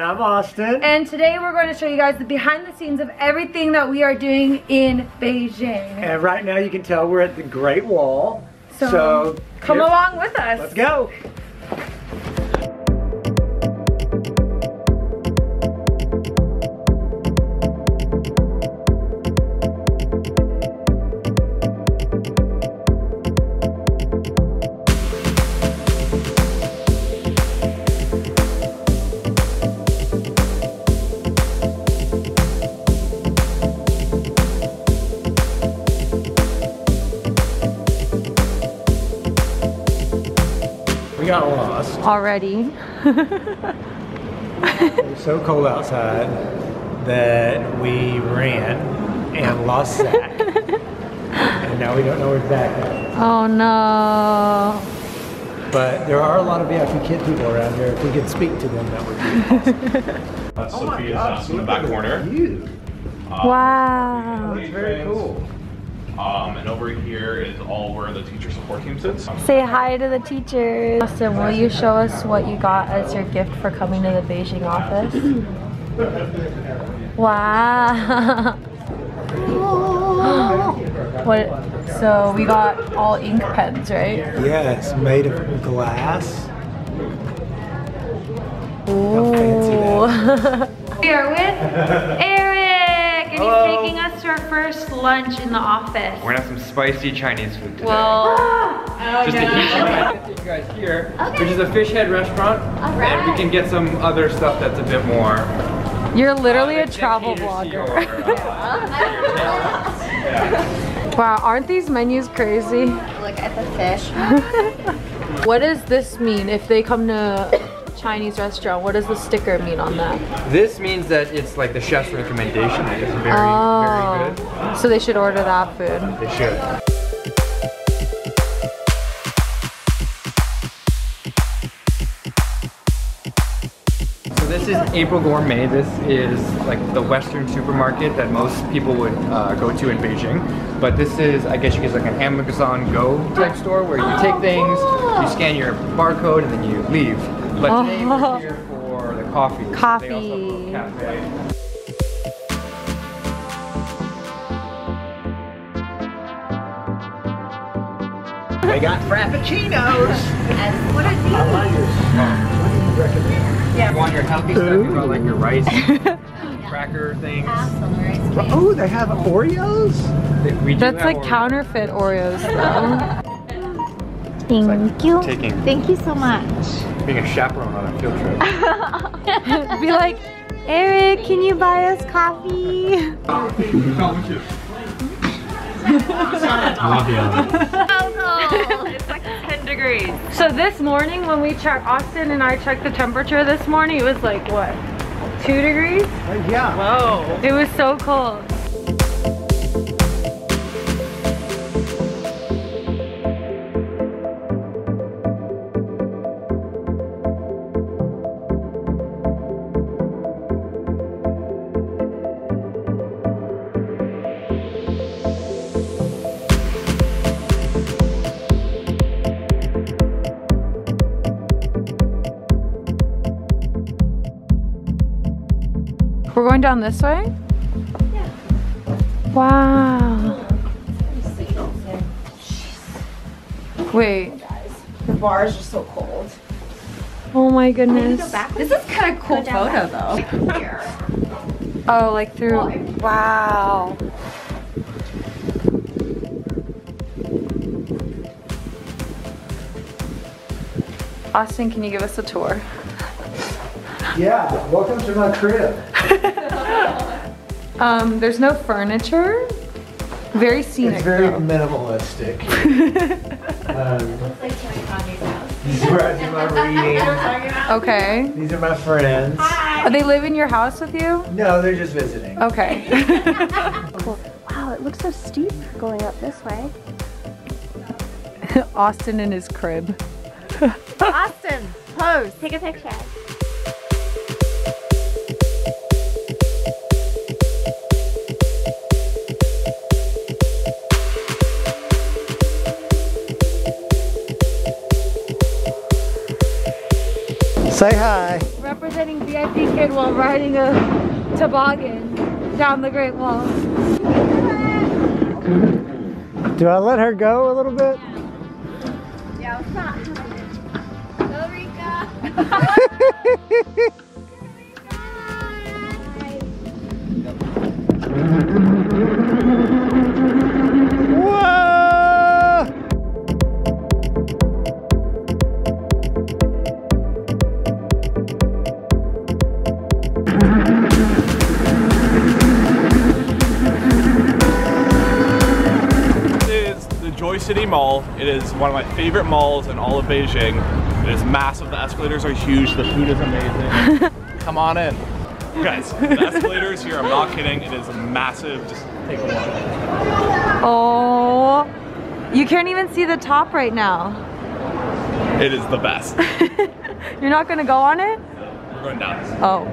I'm Austin. And today we're going to show you guys the behind the scenes of everything that we are doing in Beijing. And right now you can tell we're at the Great Wall. So come along with us. Let's go. We got lost. Already. It was so cold outside that we ran and lost Zach. And now we don't know where Zach is. Oh no. But there are a lot of VIPKid people around here. If we could speak to them, that would be awesome. Sophia's in the back corner. Wow. That's very cool. And over here is all where the teacher support team sits. Say hi to the teachers. Austin, will you show us what you got as your gift for coming to the Beijing office? Wow. What? So we got all ink pens, right? Yes, made of glass. Ooh. How fancy that. We are with Erik, and he's taking us to our first lunch in the office. We're gonna have some spicy Chinese food today. Well, just to heat you guys here, which is a fish head restaurant, and we can get some other stuff that's a bit more. You're literally a travel vlogger. Wow, aren't these menus crazy? Look at the fish. What does this mean if they come to Chinese restaurant? What does the sticker mean on that? This means that it's like the chef's recommendation. It's very, very good. So they should order that food. They should. So this is April Gourmet. This is like the Western supermarket that most people would go to in Beijing. But this is, I guess you could say, like an Amazon Go type store where you take things, you scan your barcode, and then you leave. But today we're here for the coffee. Coffee. They also have a little cafe. They got frappuccinos. What are these? I like this. What do you recommend? Yeah. You want your healthy stuff, you want like your rice, cracker things. Oh, they have Oreos? That's like counterfeit Oreos though. Thank you. Thank you so much. Being a chaperone on a field trip. Be like, Erik, can you buy us coffee? It's like 10 degrees. So this morning when we checked, Austin and I checked the temperature this morning, it was like what? 2 degrees? Yeah. Whoa. It was so cold. We're going down this way? Yeah. Wow. Wait. The bar is just so cold. Oh my goodness. This is kind of cool photo though. Here. Oh, like through. Wow. Austin, can you give us a tour? Yeah, welcome to my crib. There's no furniture. Very scenic. It's very though. minimalistic. Looks like Tony Kanye's house. These are where I do my reading. Okay. These are my friends. Oh, they live in your house with you? No, they're just visiting. Okay. Cool. Wow, it looks so steep going up this way. Austin in his crib. Austin, pose. Take a picture. Say hi. Represent representing VIPKid while riding a toboggan down the Great Wall. Do I let her go a little bit? Yeah, what's not? Go, Rika. Whoa! City Mall. It is one of my favorite malls in all of Beijing. It is massive. The escalators are huge. The food is amazing. Come on in. Guys, the escalators here, I'm not kidding. It is massive. Just take a look. Oh, you can't even see the top right now. It is the best. You're not gonna go on it? We're going down. Oh.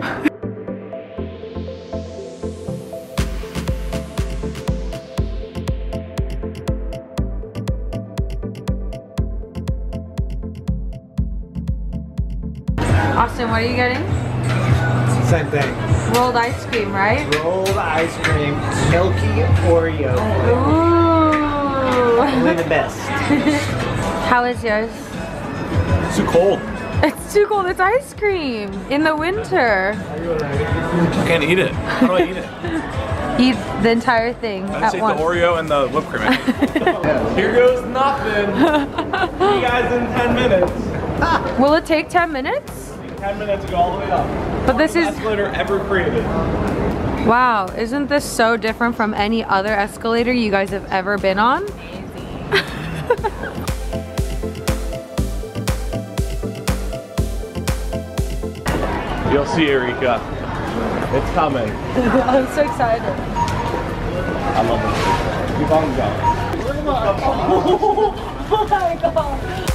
Austin, what are you getting? Same thing. Rolled ice cream, right? Rolled ice cream, milky Oreo. Ooh. Only the best. How is yours? It's too cold. It's too cold. It's ice cream in the winter. I can't eat it. How do I eat it? Eat the entire thing I at just ate the once. Oreo and the whipped cream. Here goes nothing. See you guys in 10 minutes. Will it take 10 minutes? 10 minutes to go all the way up. But this is... Escalator ever created. Wow, isn't this so different from any other escalator you guys have ever been on? You'll see, Erika. It's coming. I'm so excited. I love it. Keep on going. Oh my god.